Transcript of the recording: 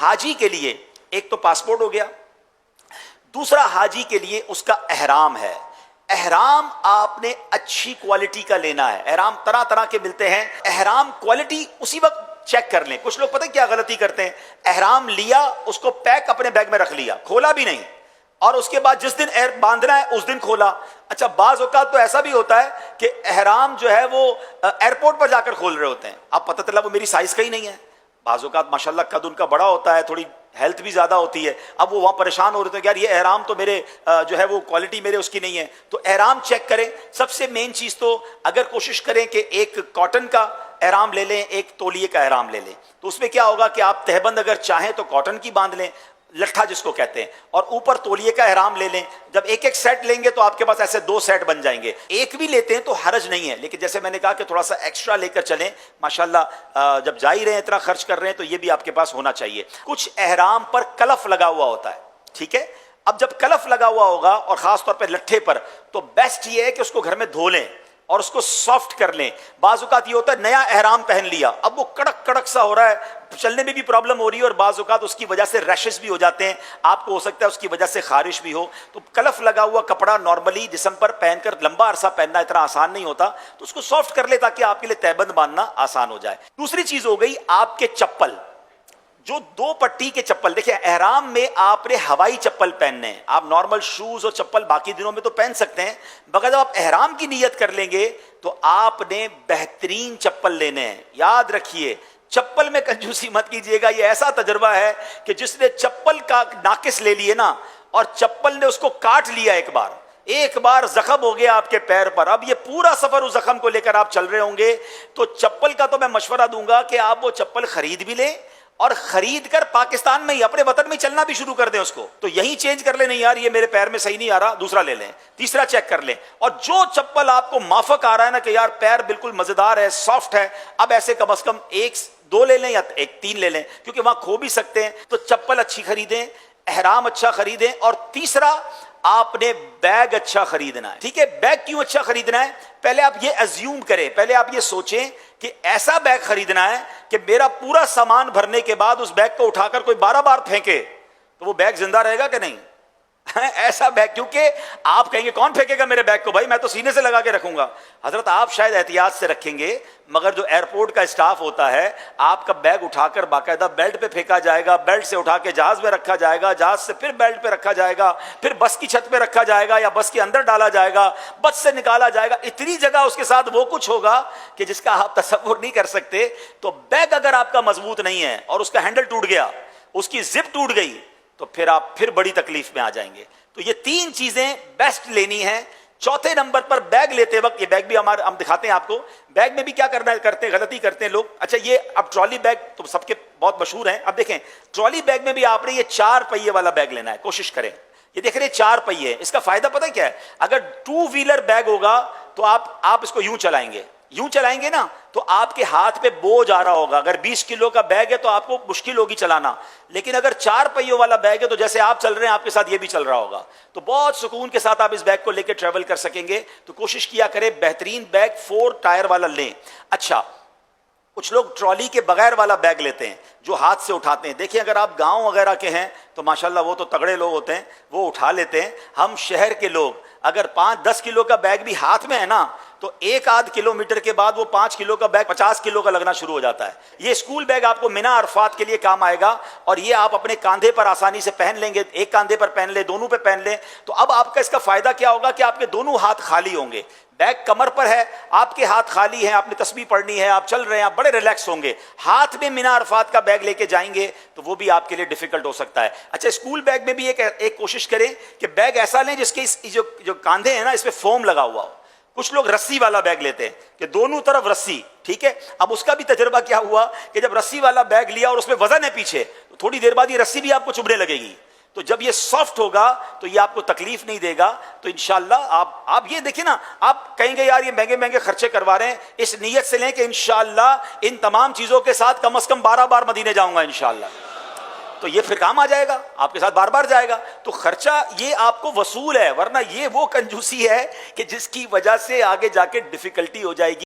حاجی کے لیے ایک تو پاسپورٹ ہو گیا، دوسرا حاجی کے لیے اس کا احرام ہے. احرام آپ نے اچھی کوالٹی کا لینا ہے. احرام طرح طرح کے ملتے ہیں. احرام کوالٹی اسی وقت چیک کر لیں. کچھ لوگ پتہ کیا غلطی کرتے ہیں، احرام لیا، اس کو پیک اپنے بیگ میں رکھ لیا، کھولا بھی نہیں، اور اس کے بعد جس دن باندھنا ہے اس دن کھولا. اچھا بعض اوقات تو ایسا بھی ہوتا ہے کہ احرام جو ہے وہ ایئرپورٹ پر جا کر کھول رہے ہوتے ہیں، اب پتہ چلا وہ میری سائز کا ہی نہیں ہے. بعض اوقات ماشاءاللہ قد ان کا بڑا ہوتا ہے، تھوڑی ہیلتھ بھی زیادہ ہوتی ہے، اب وہ وہاں پریشان ہو رہے تھے یار یہ احرام تو میرے جو ہے وہ کوالٹی میرے اس کی نہیں ہے. تو احرام چیک کریں. سب سے مین چیز تو اگر کوشش کریں کہ ایک کاٹن کا احرام لے لیں، ایک تولیے کا احرام لے لیں. تو اس میں کیا ہوگا کہ آپ تہبند اگر چاہیں تو کاٹن کی باندھ لیں، لٹھا جس کو کہتے ہیں، اور اوپر تولیے کا احرام لے لیں. جب ایک ایک سیٹ لیں گے تو آپ کے پاس ایسے 2 سیٹ بن جائیں گے. ایک بھی لیتے ہیں تو حرج نہیں ہے، لیکن جیسے میں نے کہا کہ تھوڑا سا ایکسٹرا لے کر چلیں. ماشاءاللہ جب جا ہی رہے ہیں اتنا خرچ کر رہے ہیں تو یہ بھی آپ کے پاس ہونا چاہیے. کچھ احرام پر کلف لگا ہوا ہوتا ہے، ٹھیک ہے. اب جب کلف لگا ہوا ہوگا اور خاص طور پہ لٹھے پر، تو بیسٹ یہ ہے کہ اس کو گھر میں دھو لیں اور اس کو سافٹ کر لیں. بعض اوقات یہ ہوتا ہے نیا احرام پہن لیا، اب وہ کڑک کڑک سا ہو رہا ہے، چلنے میں بھی پرابلم ہو رہی ہے، اور بعض اوقات اس کی وجہ سے ریشز بھی ہو جاتے ہیں، آپ کو ہو سکتا ہے اس کی وجہ سے خارش بھی ہو. تو کلف لگا ہوا کپڑا نارملی جسم پر پہن کر لمبا عرصہ پہننا اتنا آسان نہیں ہوتا، تو اس کو سافٹ کر لے تاکہ آپ کے لیے تہبند باندھنا آسان ہو جائے. دوسری چیز ہو گئی آپ کے چپل، جو 2 پٹی کے چپل. دیکھیں احرام میں آپ نے ہوائی چپل پہننے ہیں، آپ نارمل شوز اور چپل باقی دنوں میں تو پہن سکتے ہیں، مگر جب آپ احرام کی نیت کر لیں گے تو آپ نے بہترین چپل لینے ہیں. یاد رکھیے چپل میں کنجوسی مت کیجیے گا. یہ ایسا تجربہ ہے کہ جس نے چپل کا ناقص لے لیے نا، اور چپل نے اس کو کاٹ لیا، ایک بار زخم ہو گیا آپ کے پیر پر، اب یہ پورا سفر اس زخم کو لے کر آپ چل رہے ہوں گے. تو چپل کا تو میں مشورہ دوں گا کہ آپ وہ چپل خرید بھی لیں، اور خرید کر پاکستان میں ہی اپنے وطن میں چلنا بھی شروع کر دیں. اس کو تو یہیں چینج کر لیں، نہیں یار یہ میرے پیر میں صحیح نہیں آ رہا، دوسرا لے لیں. تیسرا چیک کر لیں. اور جو چپل آپ کو مافک آ رہا ہے نا کہ یار پیر بالکل مزیدار ہے، سافٹ ہے، اب ایسے کم از کم 1-2 لے لیں یا 1-3 لے لیں، کیونکہ وہاں کھو بھی سکتے ہیں. تو چپل اچھی خریدیں، احرام اچھا خریدیں. اور تیسرا آپ نے بیگ اچھا خریدنا ہے. ٹھیک ہے، بیگ کیوں اچھا خریدنا ہے؟ پہلے آپ یہ ایزیوم کریں، پہلے آپ یہ سوچیں کہ ایسا بیگ خریدنا ہے کہ میرا پورا سامان بھرنے کے بعد اس بیگ کو اٹھا کر کوئی 12 بار پھینکے تو وہ بیگ زندہ رہے گا کہ نہیں؟ ایسا بیگ، کیونکہ آپ کہیں گے کون پھینکے گا میرے بیگ کو، بھائی میں تو سینے سے لگا کے رکھوں گا. حضرت آپ شاید احتیاط سے رکھیں گے، مگر جو ایئرپورٹ کا اسٹاف ہوتا ہے آپ کا بیگ اٹھا کر باقاعدہ بیلٹ پہ پھینکا جائے گا، بیلٹ سے اٹھا کے جہاز میں رکھا جائے گا، جہاز سے پھر بیلٹ پہ رکھا جائے گا، پھر بس کی چھت پہ رکھا جائے گا یا بس کے اندر ڈالا جائے گا، بس سے نکالا جائے گا. اتنی جگہ اس کے ساتھ وہ کچھ ہوگا کہ جس کا آپ تصور نہیں کر سکتے. تو بیگ اگر آپ کا مضبوط نہیں ہے اور اس کا ہینڈل ٹوٹ گیا، اس کی زپ ٹوٹ گئی، تو پھر آپ پھر بڑی تکلیف میں آ جائیں گے. تو یہ 3 چیزیں بیسٹ لینی ہیں. چوتھے نمبر پر بیگ لیتے وقت، یہ بیگ بھی ہم دکھاتے ہیں آپ کو، بیگ میں بھی کیا کرتے ہیں، غلطی کرتے ہیں لوگ. اچھا یہ اب ٹرالی بیگ تو سب کے بہت مشہور ہیں. اب دیکھیں ٹرالی بیگ میں بھی آپ نے یہ 4 پہیے والا بیگ لینا ہے. کوشش کریں، یہ دیکھ رہے ہیں 4 پہیے. اس کا فائدہ پتہ کیا ہے؟ اگر 2 ویلر بیگ ہوگا تو آپ اس کو یوں چلائیں گے نا تو آپ کے ہاتھ پہ بوجھ آ رہا ہوگا. اگر 20 کلو کا بیگ ہے تو آپ کو مشکل ہوگی چلانا، لیکن اگر 4 پہیوں والا بیگ ہے تو جیسے آپ چل رہے ہیں آپ کے ساتھ یہ بھی چل رہا ہوگا، تو بہت سکون کے ساتھ آپ اس بیگ کو لے کے ٹریول کر سکیں گے. تو کوشش کیا کریں بہترین بیگ 4 ٹائر والا لیں. اچھا کچھ لوگ ٹرالی کے بغیر والا بیگ لیتے ہیں جو ہاتھ سے اٹھاتے ہیں. دیکھیں اگر آپ گاؤں وغیرہ کے ہیں تو ماشاءاللہ وہ تو تگڑے لوگ ہوتے ہیں، وہ اٹھا لیتے ہیں. ہم شہر کے لوگ اگر 5-10 کلو کا بیگ بھی ہاتھ میں ہے نا تو 1-8 کلومیٹر کے بعد وہ 5 کلو کا بیگ 50 کلو کا لگنا شروع ہو جاتا ہے. یہ اسکول بیگ آپ کو مینا عرفات کے لیے کام آئے گا، اور یہ آپ اپنے کاندھے پر آسانی سے پہن لیں گے. ایک کاندھے پر پہن لیں، دونوں پہ پہن لیں، تو اب آپ کا اس کا فائدہ کیا ہوگا کہ آپ کے دونوں ہاتھ خالی ہوں گے. بیگ کمر پر ہے، آپ کے ہاتھ خالی ہیں، آپ نے تسبیح پڑھنی ہے، آپ چل رہے ہیں، آپ بڑے ریلیکس ہوں گے. ہاتھ میں مینا عرفات کا بیگ لے کے جائیں گے تو وہ بھی آپ کے لیے ڈیفیکلٹ ہو سکتا ہے. اچھا اسکول بیگ میں بھی ایک کوشش کریں کہ بیگ ایسا لیں جس کے جو کاندھے ہیں نا اس پہ فوم لگا ہوا ہو. کچھ لوگ رسی والا بیگ لیتے ہیں کہ دونوں طرف رسی. ٹھیک ہے، اب اس کا بھی تجربہ کیا ہوا کہ جب رسی والا بیگ لیا اور اس میں وزن ہے پیچھے، تو تھوڑی دیر بعد یہ رسی بھی آپ کو چبھنے لگے گی. تو جب یہ سافٹ ہوگا تو یہ آپ کو تکلیف نہیں دے گا. تو انشاءاللہ آپ یہ دیکھیں نا، آپ کہیں گے یار یہ مہنگے مہنگے خرچے کروا رہے ہیں، اس نیت سے لیں کہ انشاءاللہ ان تمام چیزوں کے ساتھ کم از کم 12 بار مدینے جاؤں گا انشاءاللہ. تو یہ پھر کام آ جائے گا، آپ کے ساتھ بار بار جائے گا. تو خرچہ یہ آپ کو وصول ہے، ورنہ یہ وہ کنجوسی ہے کہ جس کی وجہ سے آگے جا کے ڈیفیکلٹی ہو جائے گی.